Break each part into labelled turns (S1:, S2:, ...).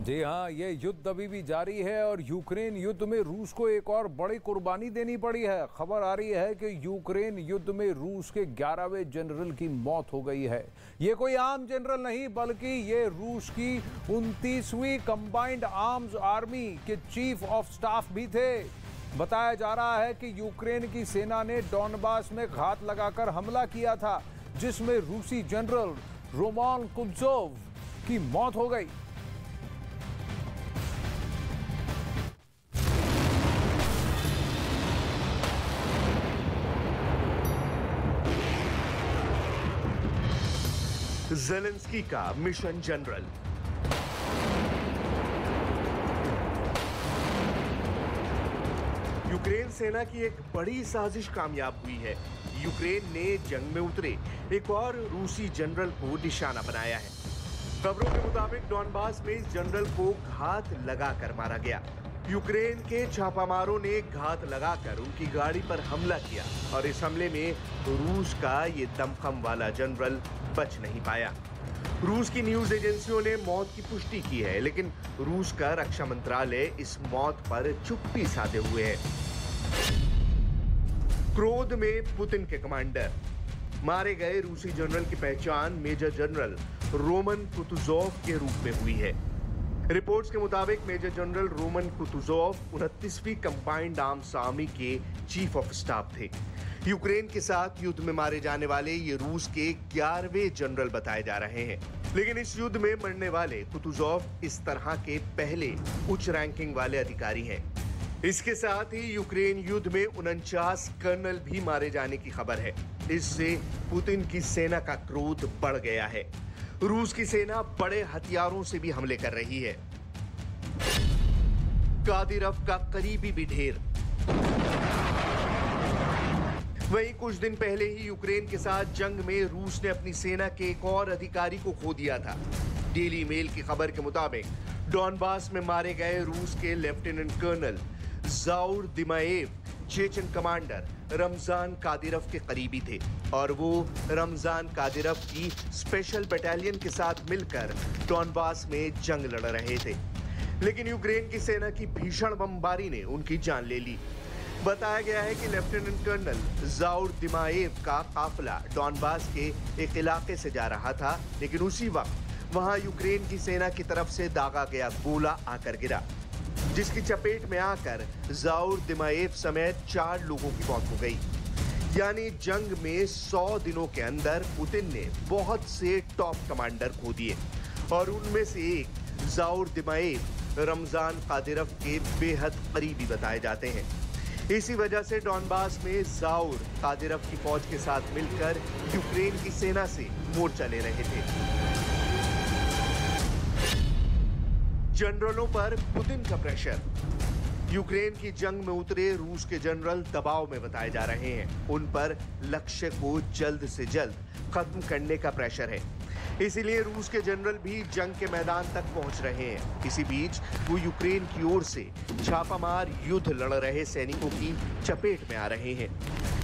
S1: जी हाँ, ये युद्ध अभी भी जारी है और यूक्रेन युद्ध में रूस को एक और बड़ी कुर्बानी देनी पड़ी है। खबर आ रही है कि यूक्रेन युद्ध में रूस के 11वें जनरल की मौत हो गई है। ये कोई आम जनरल नहीं, बल्कि ये रूस की 29वीं कंबाइंड आर्म्स आर्मी के चीफ ऑफ स्टाफ भी थे। बताया जा रहा है कि यूक्रेन की सेना ने डॉनबास में घात लगाकर हमला किया था, जिसमें रूसी जनरल रोमान कुत्ज़ोव की मौत हो गई।
S2: ज़ेलेंस्की का मिशन जनरल। यूक्रेन सेना की एक बड़ी साजिश कामयाब हुई है। यूक्रेन ने जंग में उतरे एक और रूसी जनरल को निशाना बनाया है। खबरों के मुताबिक डॉनबास में इस जनरल को घात लगाकर मारा गया। यूक्रेन के छापामारों ने घात लगाकर उनकी गाड़ी पर हमला किया और इस हमले में रूस का ये दमखम वाला जनरल बच नहीं पाया। रूस की न्यूज एजेंसियों ने मौत की पुष्टि की है, लेकिन रूस का रक्षा मंत्रालय इस मौत पर चुप्पी साधे हुए है। क्रोध में पुतिन के कमांडर। मारे गए रूसी जनरल की पहचान मेजर जनरल रोमन कुतुज़ोव के रूप में हुई है। रिपोर्ट्स के मुताबिक मेजर जनरल रोमन कुतुज़ोव 29वीं कंबाइंड आर्म्स आर्मी के चीफ ऑफ स्टाफ थे। यूक्रेन के साथ युद्ध में मारे जाने वाले ये रूस के 11वें जनरल बताए जा रहे हैं, लेकिन इस युद्ध में मरने वाले कुतुज़ोव इस तरह के पहले उच्च रैंकिंग वाले अधिकारी हैं। इसके साथ ही यूक्रेन युद्ध में 49 कर्नल भी मारे जाने की खबर है। इससे पुतिन की सेना का क्रोध बढ़ गया है। रूस की सेना बड़े हथियारों से भी हमले कर रही है। कादिरव का करीबी भी ढेर। वहीं कुछ दिन पहले ही यूक्रेन के साथ जंग में रूस ने अपनी सेना के एक और अधिकारी को खो दिया था। डेली मेल की खबर के मुताबिक डॉनबास में मारे गए रूस के lieutenant colonel Zaur Dimayev Chechen commander Ramzan Kadyrov के करीबी थे और वो रमजान कादिरव की स्पेशल बटालियन के साथ मिलकर डॉनबास में जंग लड़ रहे थे, लेकिन यूक्रेन की सेना की भीषण बमबारी ने उनकी जान ले ली। बताया गया है कि लेफ्टिनेंट कर्नल ज़ाउर दिमाएव का काफिला डॉनबास के एक इलाके से जा रहा था, लेकिन उसी वक्त वहां यूक्रेन की सेना की तरफ से दागा गया गोला आकर गिरा, जिसकी चपेट में आकर ज़ाउर दिमाएव समेत 4 लोगों की मौत हो गई। यानी जंग में 100 दिनों के अंदर पुतिन ने बहुत से टॉप कमांडर खो दिए और उनमें से एक ज़ाउर दिमाएव रमजान कादिरव के बेहद करीबी बताए जाते हैं। इसी वजह से डॉनबास में ज़ाउर कादिरव की फौज के साथ मिलकर यूक्रेन की सेना से मोर्चा ले रहे थे। जनरलों पर पुतिन का प्रेशर। यूक्रेन की जंग में उतरे रूस के जनरल दबाव में बताए जा रहे हैं। उन पर लक्ष्य को जल्द से जल्द खत्म करने का प्रेशर है, इसीलिए रूस के जनरल भी जंग के मैदान तक पहुंच रहे हैं। इसी बीच वो यूक्रेन की ओर से छापामार युद्ध लड़ रहे सैनिकों की चपेट में आ रहे हैं।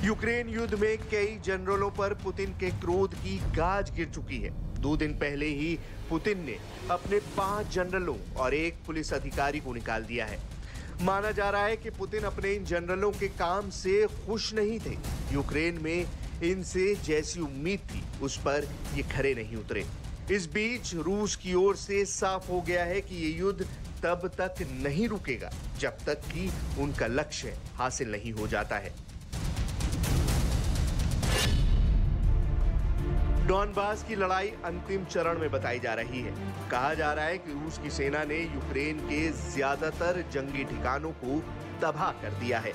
S2: यूक्रेन युद्ध में कई जनरलों पर पुतिन के क्रोध की गाज गिर चुकी है। 2 दिन पहले ही पुतिन ने अपने 5 जनरलों और 1 पुलिस अधिकारी को निकाल दिया है। माना जा रहा है कि पुतिन अपने इन जनरलों के काम से खुश नहीं थे। यूक्रेन में इनसे जैसी उम्मीद थी उस पर ये खरे नहीं उतरे। इस बीच रूस की ओर से साफ हो गया है कि ये युद्ध तब तक नहीं रुकेगा जब तक कि उनका लक्ष्य हासिल नहीं हो जाता है। डॉनबास की लड़ाई अंतिम चरण में बताई जा रही है। कहा जा रहा है कि रूस की सेना ने यूक्रेन के ज्यादातर जंगी ठिकानों को तबाह कर दिया है।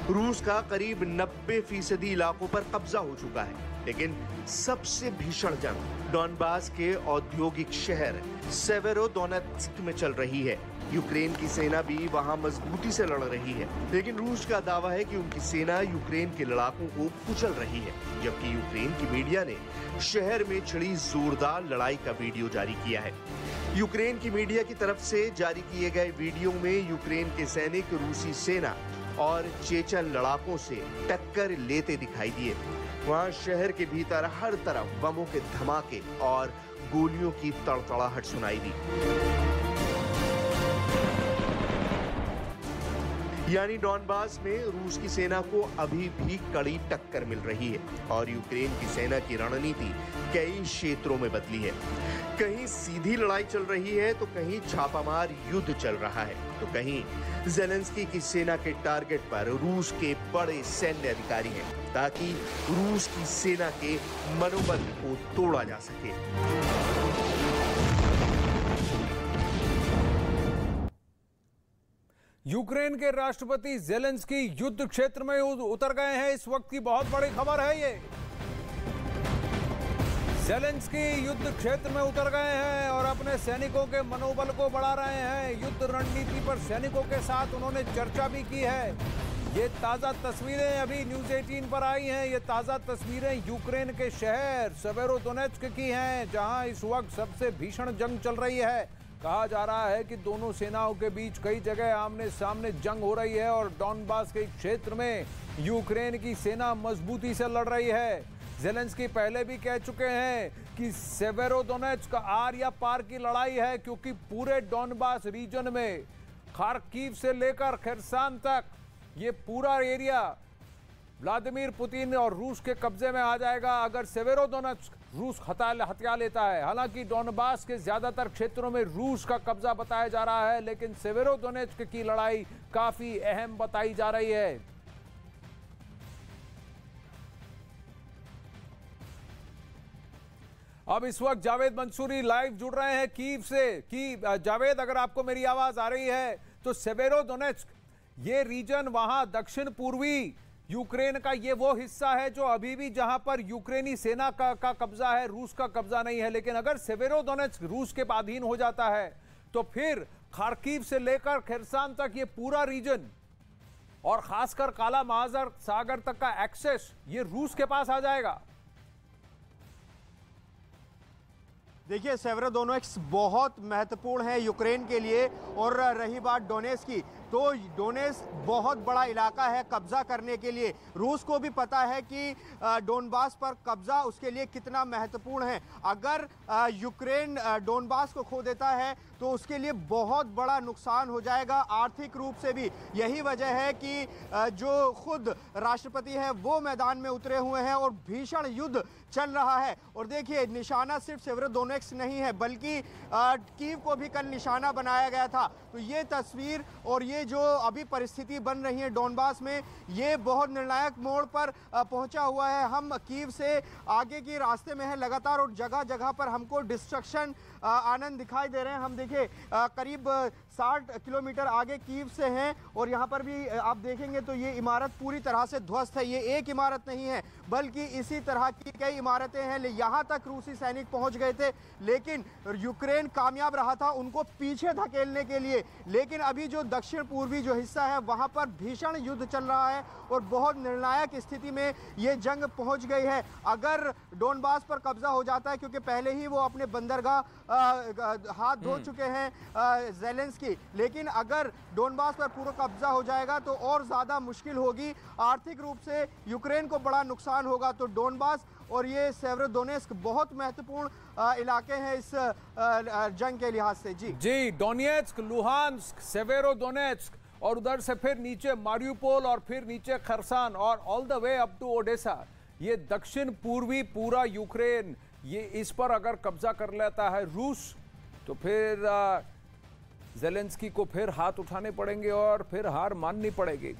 S2: रूस का करीब 90% इलाकों पर कब्जा हो चुका है, लेकिन सबसे भीषण जंग डॉनबास के औद्योगिक शहर सेवेरोडोनेत्स्क में चल रही है। यूक्रेन की सेना भी वहां मजबूती से लड़ रही है, लेकिन रूस का दावा है कि उनकी सेना यूक्रेन के लड़ाकों को कुचल रही है, जबकि यूक्रेन की मीडिया ने शहर में छिड़ी जोरदार लड़ाई का वीडियो जारी किया है। यूक्रेन की मीडिया की तरफ से जारी किए गए वीडियो में यूक्रेन के सैनिक रूसी सेना और चेचन लड़ाकों से टक्कर लेते दिखाई दिए। वहां शहर के भीतर हर तरफ बमों के धमाके और गोलियों की तड़तड़ाहट सुनाई दी। यानी डॉनबास में रूस की सेना को अभी भी कड़ी टक्कर मिल रही है और यूक्रेन की सेना की रणनीति कई क्षेत्रों में बदली है। कहीं सीधी लड़ाई चल रही है तो कहीं छापामार युद्ध चल रहा है तो कहीं ज़ेलेंस्की की सेना के टारगेट पर रूस के बड़े सैन्य अधिकारी हैं ताकि रूस की सेना के मनोबल को तोड़ा जा सके।
S1: यूक्रेन के राष्ट्रपति ज़ेलेंस्की युद्ध क्षेत्र में उतर गए हैं। इस वक्त की बहुत बड़ी खबर है ये। ज़ेलेंस्की युद्ध क्षेत्र में उतर गए हैं और अपने सैनिकों के मनोबल को बढ़ा रहे हैं। युद्ध रणनीति पर सैनिकों के साथ उन्होंने चर्चा भी की है। ये ताज़ा तस्वीरें अभी न्यूज़ 18 पर आई हैं। ये ताज़ा तस्वीरें यूक्रेन के शहर सेवेरोडोनेत्स्क की हैं, जहां इस वक्त सबसे भीषण जंग चल रही है। कहा जा रहा है कि दोनों सेनाओं के बीच कई जगह आमने सामने जंग हो रही है और डॉनबास के क्षेत्र में यूक्रेन की सेना मजबूती से लड़ रही है। ज़ेलेंस्की पहले भी कह चुके हैं कि सेवेरोडोनेत्स्क आर या पार की लड़ाई है, क्योंकि पूरे डॉनबास रीजन में खार्किव से लेकर खेरसान तक ये पूरा एरिया व्लादिमीर पुतिन और रूस के कब्जे में आ जाएगा अगर सेवेरोडोनेत्स्क रूस हथिया लेता है। हालांकि डॉनबास के ज्यादातर क्षेत्रों में रूस का कब्जा बताया जा रहा है, लेकिन सेवेरोडोनेत्स्क की लड़ाई काफी अहम बताई जा रही है। अब इस वक्त जावेद मंसूरी लाइव जुड़ रहे हैं कीव से। जावेद, अगर आपको मेरी आवाज आ रही है तो सेवेरोडोनेत्स्क ये रीजन वहां दक्षिण पूर्वी यूक्रेन का ये वो हिस्सा है जो अभी भी जहां पर यूक्रेनी सेना का कब्जा है, रूस का कब्जा नहीं है। लेकिन अगर सेवेरोडोनेत्स्क रूस के अधीन हो जाता है तो फिर खार्किव से लेकर खेरसान तक ये पूरा रीजन और खासकर काला सागर तक का एक्सेस ये रूस के पास आ जाएगा।
S3: देखिए, सेवेरोडोनेत्स्क बहुत महत्वपूर्ण है यूक्रेन के लिए। और रही बात डोनेट्स्क की, तो डोनेट्स्क बहुत बड़ा इलाका है कब्जा करने के लिए। रूस को भी पता है कि डोनबास पर कब्जा उसके लिए कितना महत्वपूर्ण है। अगर यूक्रेन डोनबास को खो देता है तो उसके लिए बहुत बड़ा नुकसान हो जाएगा आर्थिक रूप से भी। यही वजह है कि जो खुद राष्ट्रपति है वो मैदान में उतरे हुए हैं और भीषण युद्ध चल रहा है। और देखिए, निशाना सिर्फ सेवेरोडोनेत्स्क नहीं है बल्कि कीव को भी कल निशाना बनाया गया था। तो ये तस्वीर और ये जो अभी परिस्थिति बन रही है डोनबास में, ये बहुत निर्णायक मोड़ पर पहुंचा हुआ है। हम कीव से आगे की रास्ते में है लगातार और जगह जगह पर हमको डिस्ट्रक्शन आनंद दिखाई दे रहे हैं। हम देखिए करीब 60 किलोमीटर आगे कीव से हैं और यहाँ पर भी आप देखेंगे तो ये इमारत पूरी तरह से ध्वस्त है। ये एक इमारत नहीं है बल्कि इसी तरह की कई इमारतें हैं। यहाँ तक रूसी सैनिक पहुँच गए थे, लेकिन यूक्रेन कामयाब रहा था उनको पीछे धकेलने के लिए। लेकिन अभी जो दक्षिण पूर्वी जो हिस्सा है वहाँ पर भीषण युद्ध चल रहा है और बहुत निर्णायक स्थिति में ये जंग पहुँच गई है। अगर डोनबास पर कब्जा हो जाता है, क्योंकि पहले ही वो अपने बंदरगाह हाथ धो चुके हैं ज़ेलेंस्की, लेकिन अगर डोनबास पर पूरा कब्जा हो जाएगा तो और ज़्यादा मुश्किल होगी। आर्थिक रूप से यूक्रेन को बड़ा नुकसान होगा। तो डोनबास और ये सेवेरोडोनेत्स्क बहुत महत्वपूर्ण इलाके हैं इस जंग के लिहाज से। जी,
S1: डोनेत्स्क, लुहांस्क, सेवेरोडोनेत्स्क और उधर से फिर नीचे मारियुपोल और फिर नीचे खरसान और all the way up to Odesa, ये दक्षिण पूर्वी पूरा यूक्रेन, ये इस पर अगर कब्जा कर लेता है रूस तो फिर ज़ेलेंस्की को फिर हाथ उठाने पड़ेंगे और फिर हार माननी पड़ेगी।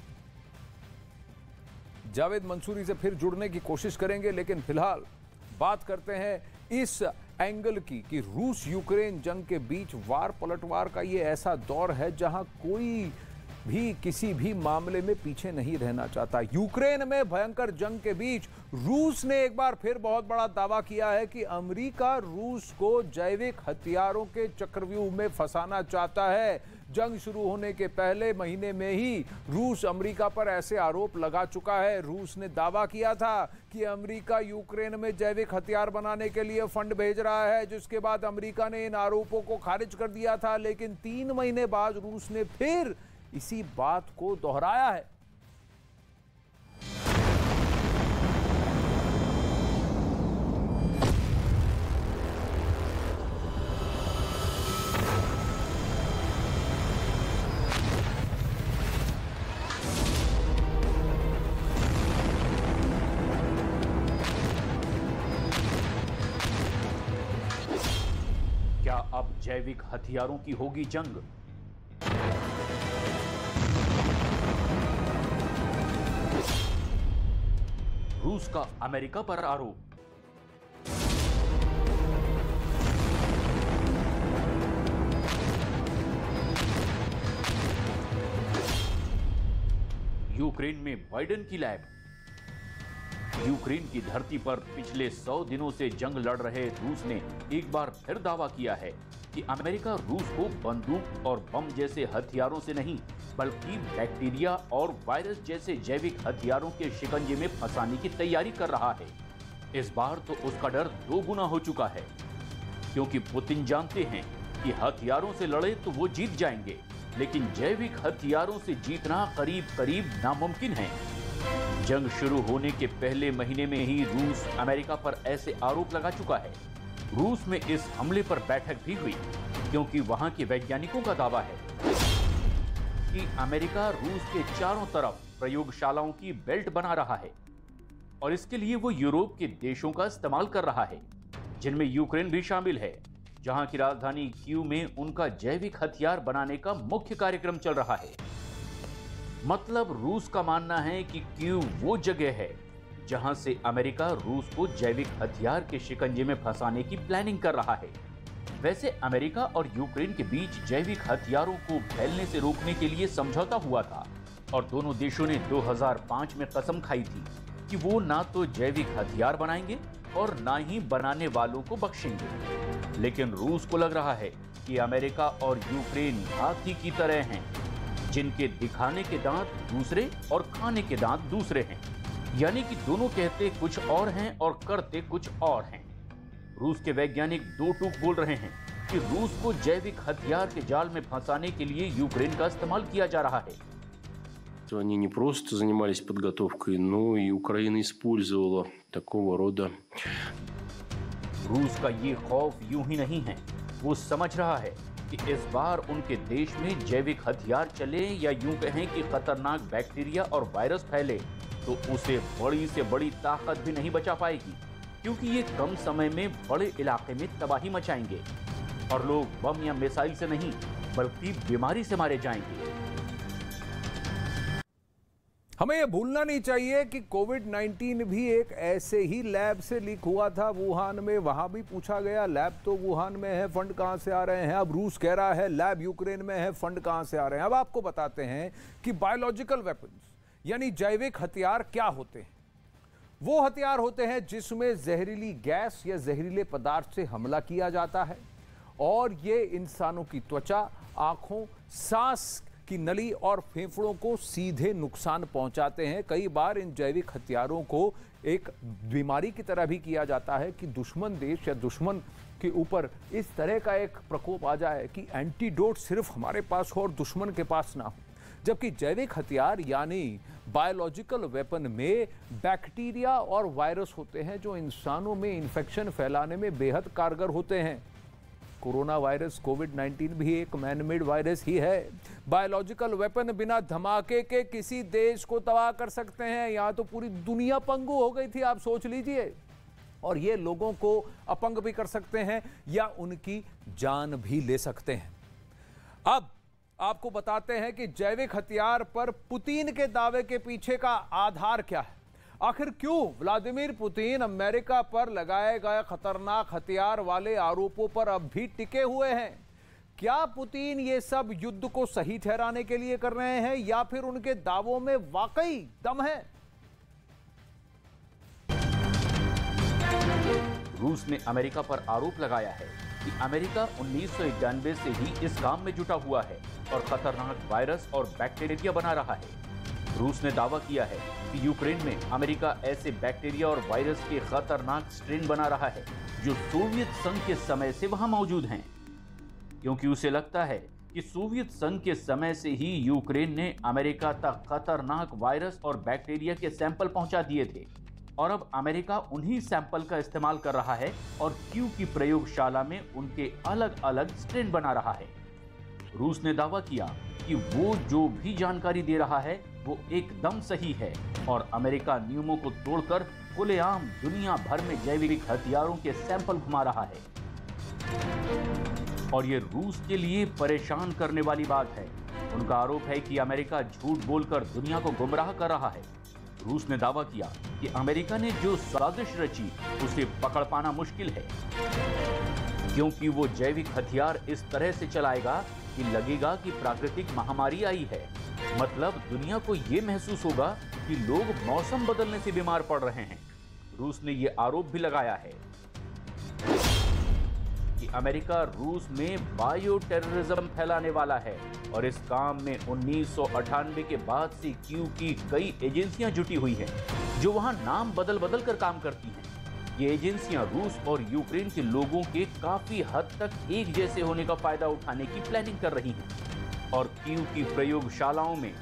S1: जावेद मंसूरी से फिर जुड़ने की कोशिश करेंगे, लेकिन फिलहाल बात करते हैं इस एंगल की कि रूस यूक्रेन जंग के बीच वार पलटवार का ये ऐसा दौर है जहां कोई भी किसी भी मामले में पीछे नहीं रहना चाहता। यूक्रेन में भयंकर जंग के बीच रूस ने एक बार फिर बहुत बड़ा दावा किया है कि अमेरिका रूस को जैविक हथियारों के चक्रव्यूह में फंसाना चाहता है। जंग शुरू होने के पहले महीने में ही रूस अमेरिका पर ऐसे आरोप लगा चुका है। रूस ने दावा किया था कि अमेरिका यूक्रेन में जैविक हथियार बनाने के लिए फंड भेज रहा है, जिसके बाद अमेरिका ने इन आरोपों को खारिज कर दिया था। लेकिन 3 महीने बाद रूस ने फिर इसी बात को दोहराया है।
S4: जैविक हथियारों की होगी जंग। रूस का अमेरिका पर आरोप। यूक्रेन में बाइडेन की लैब। यूक्रेन की धरती पर पिछले 100 दिनों से जंग लड़ रहे रूस ने एक बार फिर दावा किया है कि अमेरिका रूस को बंदूक और बम जैसे हथियारों से नहीं, बल्कि बैक्टीरिया और वायरस जैसे जैविक हथियारों के शिकंजे में फंसाने की तैयारी कर रहा है। इस बार तो उसका डर 2 गुना हो चुका है, क्योंकि पुतिन जानते हैं कि हथियारों से लड़े तो वो जीत जाएंगे, लेकिन जैविक हथियारों से जीतना करीब करीब नामुमकिन है। जंग शुरू होने के पहले महीने में ही रूस अमेरिका पर ऐसे आरोप लगा चुका है। रूस में इस हमले पर बैठक भी हुई, क्योंकि वहां के वैज्ञानिकों का दावा है कि अमेरिका रूस के चारों तरफ प्रयोगशालाओं की बेल्ट बना रहा है और इसके लिए वो यूरोप के देशों का इस्तेमाल कर रहा है, जिनमें यूक्रेन भी शामिल है, जहां की राजधानी कीव में उनका जैविक हथियार बनाने का मुख्य कार्यक्रम चल रहा है। मतलब रूस का मानना है कि कीव वो जगह है जहां से अमेरिका रूस को जैविक हथियार के शिकंजे में फंसाने की प्लानिंग कर रहा है। वैसे अमेरिका और यूक्रेन के बीच जैविक हथियारों को फैलने से रोकने के लिए समझौता हुआ था और दोनों देशों ने 2005 में कसम खाई थी कि वो ना तो जैविक हथियार बनाएंगे और ना ही बनाने वालों को बख्शेंगे। लेकिन रूस को लग रहा है कि अमेरिका और यूक्रेन हाथी की तरह हैं, जिनके दिखाने के दांत दूसरे और खाने के दांत दूसरे हैं, यानी कि दोनों कहते कुछ और हैं और करते कुछ और हैं। रूस के वैज्ञानिक 2 टूक बोल रहे हैं कि रूस को जैविक हथियार के जाल में फंसाने के लिए यूक्रेन का इस्तेमाल किया जा रहा है।
S5: Они не просто занимались подготовкой, но и Украина использовала такого рода.
S4: रूस का ये खौफ यूं ही नहीं है। वो समझ रहा है कि इस बार उनके देश में जैविक हथियार चले या यूं कहें कि खतरनाक बैक्टीरिया और वायरस फैले तो उसे बड़ी से बड़ी ताकत भी नहीं बचा पाएगी, क्योंकि ये कम समय में बड़े इलाके में तबाही मचाएंगे और लोग बम या मिसाइल से नहीं बल्कि बीमारी से मारे जाएंगे।
S1: हमें यह भूलना नहीं चाहिए कि कोविड-19 भी एक ऐसे ही लैब से लीक हुआ था वुहान में। वहां भी पूछा गया लैब तो वुहान में है, फंड कहां से आ रहे हैं। अब रूस कह रहा है लैब यूक्रेन में है, फंड कहां से आ रहे हैं। अब आपको बताते हैं कि बायोलॉजिकल वेपन्स यानी जैविक हथियार क्या होते हैं। वो हथियार होते हैं जिसमें जहरीली गैस या जहरीले पदार्थ से हमला किया जाता है और ये इंसानों की त्वचा, आंखों, सांस की नली और फेफड़ों को सीधे नुकसान पहुंचाते हैं। कई बार इन जैविक हथियारों को एक बीमारी की तरह भी किया जाता है कि दुश्मन देश या दुश्मन के ऊपर इस तरह का एक प्रकोप आ जाए कि एंटीडोट सिर्फ हमारे पास हो और दुश्मन के पास ना हो। जबकि जैविक हथियार यानी बायोलॉजिकल वेपन में बैक्टीरिया और वायरस होते हैं जो इंसानों में इन्फेक्शन फैलाने में बेहद कारगर होते हैं। कोरोना वायरस कोविड-19 भी एक मैनमेड वायरस ही है। बायोलॉजिकल वेपन बिना धमाके के किसी देश को तबाह कर सकते हैं। यहाँ तो पूरी दुनिया पंगु हो गई थी, आप सोच लीजिए। और ये लोगों को अपंग भी कर सकते हैं या उनकी जान भी ले सकते हैं। अब आपको बताते हैं कि जैविक हथियार पर पुतिन के दावे के पीछे का आधार क्या है। आखिर क्यों व्लादिमीर पुतिन अमेरिका पर लगाए गए खतरनाक हथियार वाले आरोपों पर अब भी टिके हुए हैं। क्या पुतिन ये सब युद्ध को सही ठहराने के लिए कर रहे हैं या फिर उनके दावों में वाकई दम है?
S4: रूस ने अमेरिका पर आरोप लगाया है कि अमेरिका 1991 से ही इस काम में जुटा हुआ है और खतरनाक वायरस और बैक्टीरिया बना रहा है। रूस ने दावा किया है कि यूक्रेन में अमेरिका ऐसे बैक्टीरिया और वायरस के खतरनाक स्ट्रेन बना रहा है जो सोवियत संघ के समय से वहां मौजूद हैं, क्योंकि उसे लगता है कि सोवियत संघ के समय से ही यूक्रेन ने अमेरिका तक खतरनाक वायरस और बैक्टीरिया के सैंपल पहुंचा दिए थे और अब अमेरिका उन्हीं सैंपल का इस्तेमाल कर रहा है और कीव की प्रयोगशाला में उनके अलग अलग स्ट्रेन बना रहा है। रूस ने दावा किया कि वो जो भी जानकारी दे रहा है वो एकदम सही है और अमेरिका नियमों को तोड़कर खुलेआम दुनिया भर में जैविक हथियारों के सैंपल घुमा रहा है। और ये रूस के लिए परेशान करने वाली बात है। उनका आरोप है कि अमेरिका झूठ बोलकर दुनिया को गुमराह कर रहा है। रूस ने दावा किया कि अमेरिका ने जो साजिश रची उसे पकड़ पाना मुश्किल है, क्योंकि वो जैविक हथियार इस तरह से चलाएगा कि लगेगा कि प्राकृतिक महामारी आई है। मतलब दुनिया को ये महसूस होगा कि लोग मौसम बदलने से बीमार पड़ रहे हैं। रूस ने ये आरोप भी लगाया है कि अमेरिका रूस में बायो टेररिज्म फैलाने वाला है और इस काम में 1998 के बाद से क्यू की कई एजेंसियां जुटी हुई हैं, जो वहां नाम बदल बदल कर काम करती हैं। ये एजेंसियां रूस और यूक्रेन के लोगों के काफी हद तक एक जैसे होने का फायदा उठाने की प्लानिंग कर रही हैं और क्यू की प्रयोगशालाओं में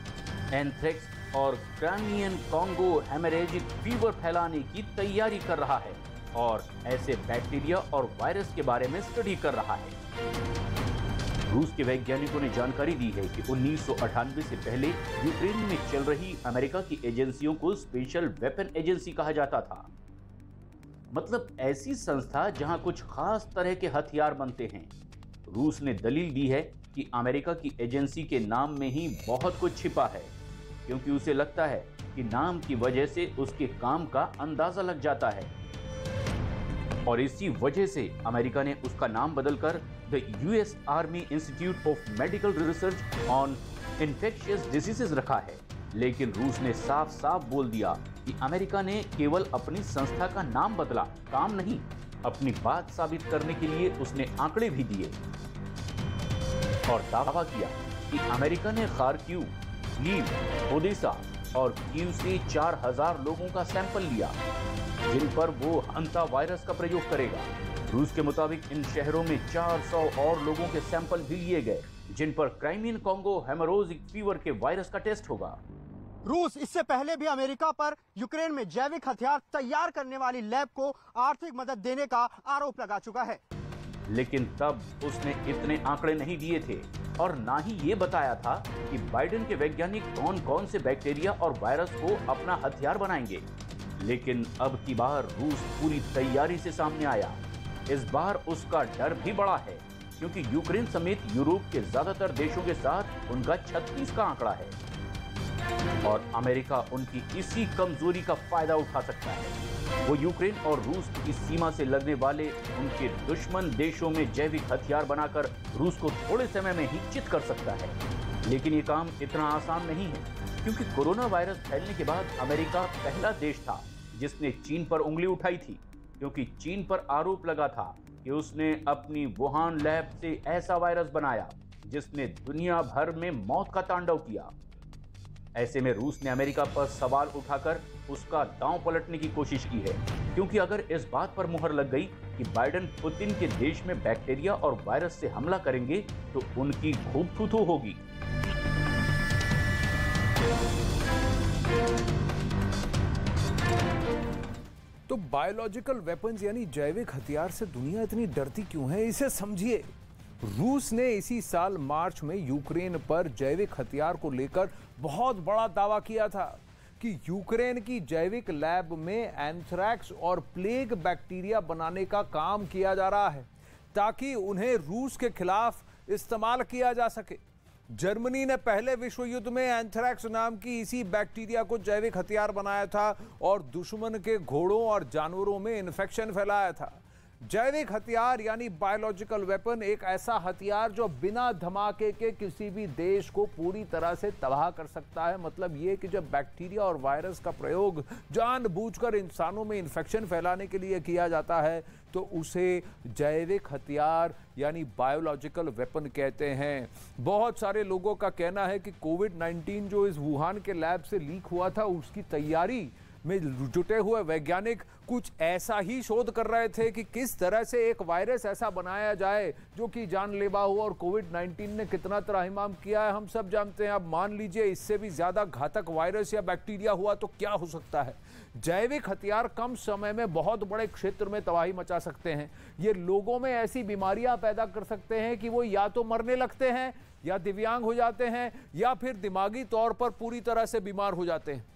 S4: एंथ्रेक्स और क्राइमियन कॉन्गो हेमरेजिक फीवर फैलाने की तैयारी कर रहा है और ऐसे बैक्टीरिया और वायरस के बारे में स्टडी कर रहा है। रूस के वैज्ञानिकों ने जानकारी दी है कि 1998 से पहले यूक्रेन में चल रही अमेरिका की एजेंसियों को स्पेशल वेपन एजेंसी कहा जाता था। मतलब ऐसी संस्था जहां कुछ खास तरह के हथियार बनते हैं। रूस ने दलील दी है कि अमेरिका की एजेंसी के नाम में ही बहुत कुछ छिपा है, क्योंकि उसे लगता है कि नाम की वजह से उसके काम का अंदाजा लग जाता है और इसी वजह से अमेरिका ने उसका नाम बदलकर the US army institute of medical research on infectious diseases रखा है। लेकिन रूस ने साफ साफ बोल दिया कि अमेरिका ने केवल अपनी संस्था का नाम बदला, काम नहीं। अपनी बात साबित करने के लिए उसने आंकड़े भी दिए और दावा किया कि अमेरिका ने खार्किव, लीव, ओडेसा और कीव से 4000 लोगों का सैंपल लिया, जिन पर वो हंता वायरस का प्रयोग करेगा। रूस के मुताबिक इन शहरों में 400 और लोगों के सैंपल भी लिए गए, जिन पर क्राइमियन कॉन्गो हेमोरेजिक फीवर के वायरस का टेस्ट होगा।
S3: रूस इससे पहले भी अमेरिका पर यूक्रेन में जैविक हथियार तैयार करने वाली लैब को आर्थिक मदद देने का आरोप लगा चुका है,
S4: लेकिन तब उसने इतने आंकड़े नहीं दिए थे और ना ही ये बताया था कि बाइडेन के वैज्ञानिक कौन कौन से बैक्टीरिया और वायरस को अपना हथियार बनाएंगे। लेकिन अब की बार रूस पूरी तैयारी से सामने आया। इस बार उसका डर भी बड़ा है, क्योंकि यूक्रेन समेत यूरोप के ज्यादातर देशों के साथ उनका 36 का आंकड़ा है और अमेरिका उनकी इसी कमजोरी का फायदा उठा सकता है। वो यूक्रेन और रूस की सीमा से लगने वाले उनके दुश्मन देशों में जैविक हथियार बनाकर रूस को थोड़े समय में ही चित कर सकता है। लेकिन ये काम इतना आसान नहीं है, क्योंकि कोरोना वायरस फैलने के बाद अमेरिका पहला देश था जिसने चीन पर उंगली उठाई थी, क्योंकि चीन पर आरोप लगा था कि उसने अपनी वुहान लैब से ऐसा वायरस बनाया जिसने दुनिया भर में मौत का तांडव किया। ऐसे में रूस ने अमेरिका पर सवाल उठाकर उसका दांव पलटने की कोशिश की है, क्योंकि अगर इस बात पर मुहर लग गई कि बाइडेन पुतिन के देश में बैक्टीरिया और वायरस से हमला करेंगे तो उनकी खूब थू-थू होगी।
S1: तो बायोलॉजिकल वेपन्स यानी जैविक हथियार से दुनिया इतनी डरती क्यों है, इसे समझिए। रूस ने इसी साल मार्च में यूक्रेन पर जैविक हथियार को लेकर बहुत बड़ा दावा किया था कि यूक्रेन की जैविक लैब में एंथ्रैक्स और प्लेग बैक्टीरिया बनाने का काम किया जा रहा है ताकि उन्हें रूस के खिलाफ इस्तेमाल किया जा सके। जर्मनी ने पहले विश्व युद्ध में एंथ्रैक्स नाम की इसी बैक्टीरिया को जैविक हथियार बनाया था और दुश्मन के घोड़ों और जानवरों में इन्फेक्शन फैलाया था। जैविक हथियार यानी बायोलॉजिकल वेपन एक ऐसा हथियार जो बिना धमाके के किसी भी देश को पूरी तरह से तबाह कर सकता है। मतलब ये कि जब बैक्टीरिया और वायरस का प्रयोग जानबूझकर इंसानों में इन्फेक्शन फैलाने के लिए किया जाता है तो उसे जैविक हथियार यानी बायोलॉजिकल वेपन कहते हैं। बहुत सारे लोगों का कहना है कि कोविड-19 जो इस वुहान के लैब से लीक हुआ था उसकी तैयारी में जुटे हुए वैज्ञानिक कुछ ऐसा ही शोध कर रहे थे कि किस तरह से एक वायरस ऐसा बनाया जाए जो कि जानलेवा हो। और कोविड-19 ने कितना त्राहिमाम किया है हम सब जानते हैं। अब मान लीजिए इससे भी ज्यादा घातक वायरस या बैक्टीरिया हुआ तो क्या हो सकता है। जैविक हथियार कम समय में बहुत बड़े क्षेत्र में तबाही मचा सकते हैं। ये लोगों में ऐसी बीमारियां पैदा कर सकते हैं कि वो या तो मरने लगते हैं या दिव्यांग हो जाते हैं या फिर दिमागी तौर पर पूरी तरह से बीमार हो जाते हैं।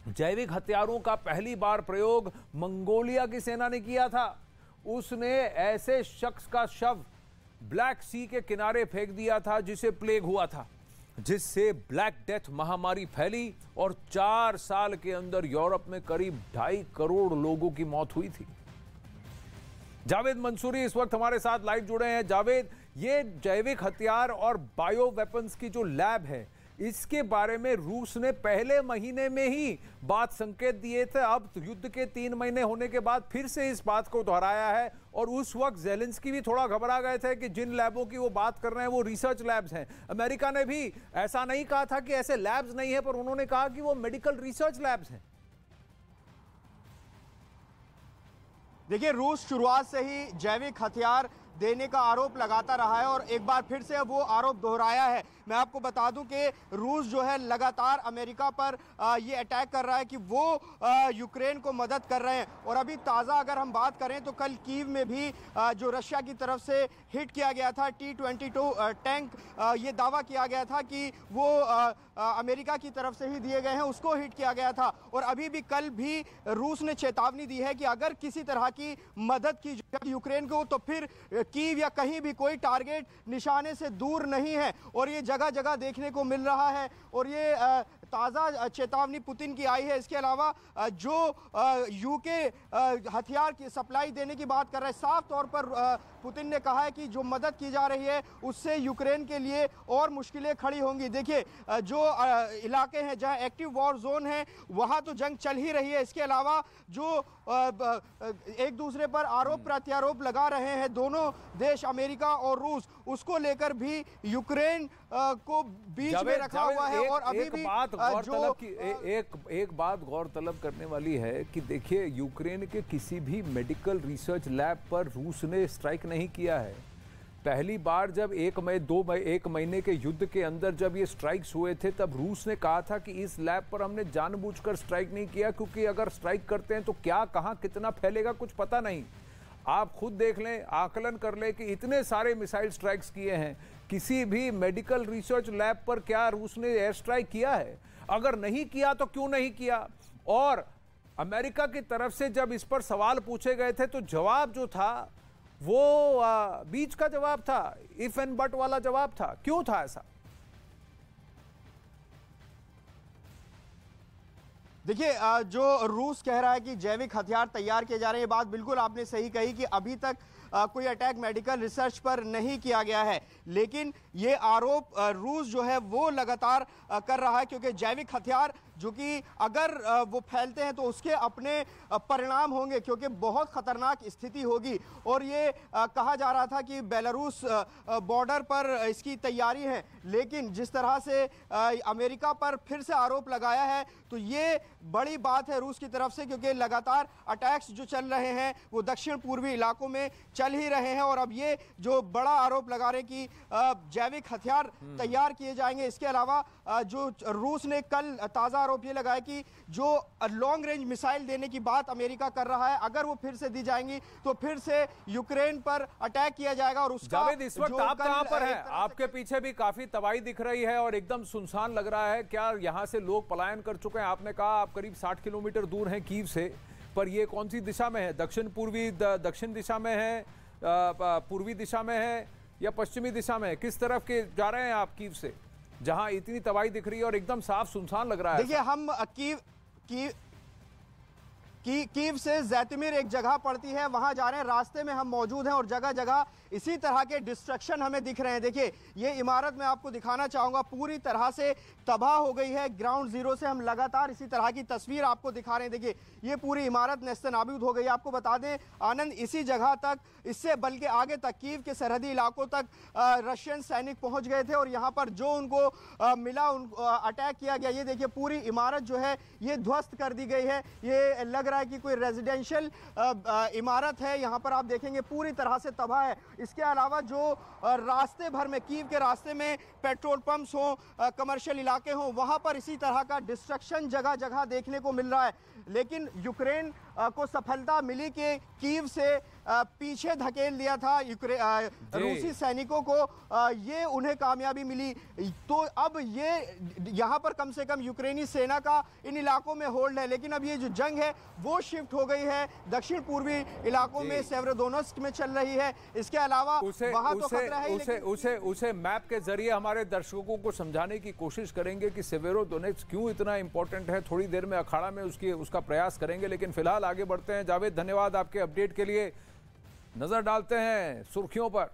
S1: जैविक हथियारों का पहली बार प्रयोग मंगोलिया की सेना ने किया था। उसने ऐसे शख्स का शव ब्लैक सी के किनारे फेंक दिया था, जिसे प्लेग हुआ था, जिससे ब्लैक डेथ महामारी फैली और 4 साल के अंदर यूरोप में करीब 2.5 करोड़ लोगों की मौत हुई थी। जावेद मंसूरी इस वक्त हमारे साथ लाइव जुड़े हैं। जावेद, ये जैविक हथियार और बायो वेपन्स की जो लैब है, इसके बारे में रूस ने पहले महीने में ही बात संकेत दिए थे। अब युद्ध के 3 महीने होने के बाद फिर से इस बात को दोहराया है और उस वक्त ज़ेलेंस्की भी थोड़ा घबरा गए थे कि जिन लैबों की वो बात कर रहे हैं वो रिसर्च लैब्स हैं। अमेरिका ने भी ऐसा नहीं कहा था कि ऐसे लैब्स नहीं है, पर उन्होंने कहा कि वो मेडिकल रिसर्च लैब्स हैं।
S3: देखिए, रूस शुरुआत से ही जैविक हथियार देने का आरोप लगाता रहा है और एक बार फिर से वो आरोप दोहराया है। मैं आपको बता दूं कि रूस जो है लगातार अमेरिका पर ये अटैक कर रहा है कि वो यूक्रेन को मदद कर रहे हैं। और अभी ताज़ा अगर हम बात करें तो कल कीव में भी जो रशिया की तरफ से हिट किया गया था T-22 टैंक, ये दावा किया गया था कि वो अमेरिका की तरफ से ही दिए गए हैं, उसको हिट किया गया था। और अभी भी कल भी रूस ने चेतावनी दी है कि अगर किसी तरह की मदद की जाए यूक्रेन को तो फिर कीव या कहीं भी कोई टारगेट निशाने से दूर नहीं है। और ये जगह जगह देखने को मिल रहा है और ये ताज़ा चेतावनी पुतिन की आई है। इसके अलावा जो यूके हथियार की सप्लाई देने की बात कर रहा है, साफ तौर पर पुतिन ने कहा है कि जो मदद की जा रही है उससे यूक्रेन के लिए और मुश्किलें खड़ी होंगी। देखिए, जो इलाके हैं जहां एक्टिव वॉर जोन है वहां तो जंग चल ही रही है। इसके अलावा जो एक दूसरे पर आरोप प्रत्यारोप लगा रहे हैं दोनों देश, अमेरिका और रूस, उसको लेकर भी यूक्रेन को बीच में रखा हुआ है। और अभी भी
S1: एक बात गौरतलब करने वाली है कि देखिए, यूक्रेन के किसी भी मेडिकल रिसर्च लैब पर रूस ने स्ट्राइक नहीं किया है। पहली बार जब 1 महीने के युद्ध के अंदर जब ये स्ट्राइक्स हुए थे, तब रूस ने कहा था कि इस लैब पर हमने जानबूझकर स्ट्राइक नहीं किया, क्योंकि अगर स्ट्राइक करते हैं तो क्या, कहां, कितना फैलेगा, कुछ पता नहीं। आप खुद देख लें, आकलन कर लें कि इतने सारे मिसाइल स्ट्राइक्स किए हैं, किसी भी मेडिकल रिसर्च लैब पर क्या रूस ने एयर स्ट्राइक किया है? अगर नहीं किया तो क्यों नहीं किया? और अमेरिका की तरफ से जब इस पर सवाल पूछे गए थे तो जवाब जो था वो बीच का जवाब था, इफ एंड बट वाला जवाब था। क्यों था ऐसा?
S3: देखिए, जो रूस कह रहा है कि जैविक हथियार तैयार किए जा रहे हैं, ये बात बिल्कुल आपने सही कही कि अभी तक कोई अटैक मेडिकल रिसर्च पर नहीं किया गया है। लेकिन ये आरोप रूस जो है वो लगातार कर रहा है, क्योंकि जैविक हथियार जो कि अगर वो फैलते हैं तो उसके अपने परिणाम होंगे, क्योंकि बहुत खतरनाक स्थिति होगी। और ये कहा जा रहा था कि बेलारूस बॉर्डर पर इसकी तैयारी है, लेकिन जिस तरह से अमेरिका पर फिर से आरोप लगाया है तो ये बड़ी बात है रूस की तरफ से, क्योंकि लगातार अटैक्स जो चल रहे हैं वो दक्षिण पूर्वी इलाकों में चल ही रहे हैं। और अब ये जो बड़ा आरोप लगा रहे कि जैविक हथियार तैयार किए जाएंगे। इसके अलावा जो रूस ने कल ताज़ा आरोप ये लगाया कि जो लॉन्ग रेंज मिसाइल देने की बात अमेरिका कर रहा है, अगर वो फिर से दी जाएंगी तो फिर से यूक्रेन पर अटैक किया जाएगा। और उसका
S1: जावेद, इस वक्त आप कहां पर हैं? आपके पीछे भी काफी तबाही दिख रही है और एकदम सुनसान लग रहा है। क्या यहां से लोग पलायन कर चुके हैं? आपने कहा आप करीब 60 किलोमीटर दूर हैं कीव से, पर ये कौन सी दिशा में है? दक्षिण दिशा में है, पूर्वी दिशा में है या पश्चिमी दिशा में है? किस तरफ के जा रहे हैं आप कीव से, जहां इतनी तबाही दिख रही है और एकदम साफ सुनसान लग रहा है?
S3: देखिए, हम कीव से जैतमीर एक जगह पड़ती है, वहां जा रहे हैं। रास्ते में हम मौजूद हैं और जगह जगह इसी तरह के डिस्ट्रक्शन हमें दिख रहे हैं। देखिए, ये इमारत मैं आपको दिखाना चाहूंगा, पूरी तरह से तबाह हो गई है। ग्राउंड जीरो से हम लगातार इसी तरह की तस्वीर आपको दिखा रहे हैं। देखिए, ये पूरी इमारत नेस्तनाबूद हो गई। आपको बता दें आनंद, इसी जगह तक, इससे बल्कि आगे तक कीव के सरहदी इलाकों तक रशियन सैनिक पहुंच गए थे और यहाँ पर जो उनको मिला उनको अटैक किया गया। ये देखिए, पूरी इमारत जो है ये ध्वस्त कर दी गई है। ये लग रहा है कि कोई रेजिडेंशियल इमारत है। यहाँ पर आप देखेंगे पूरी तरह से तबाह है। इसके अलावा जो रास्ते भर में, कीव के रास्ते में पेट्रोल पंप्स हो, कमर्शियल इलाके हों, वहां पर इसी तरह का डिस्ट्रक्शन जगह जगह देखने को मिल रहा है। लेकिन यूक्रेन को सफलता मिली कि कीव से पीछे धकेल दिया था रूसी सैनिकों को, ये उन्हें कामयाबी मिली। तो अब ये यहाँ पर कम से कम यूक्रेनी सेना का इन इलाकों में होल्ड है, लेकिन अब ये जो जंग है वो शिफ्ट हो गई है दक्षिण पूर्वी इलाकों में, सेवेरोडोनेस्क में चल रही है। इसके अलावा वहां तो खतरा है।
S1: उसे मैप के जरिए हमारे दर्शकों को समझाने की कोशिश करेंगे कि सेवेरोडोनेस्क क्यों इतना इंपॉर्टेंट है। थोड़ी देर में अखाड़ा में उसका प्रयास करेंगे, लेकिन फिलहाल आगे बढ़ते हैं। जावेद, धन्यवाद आपके अपडेट के लिए। नजर डालते हैं सुर्खियों पर।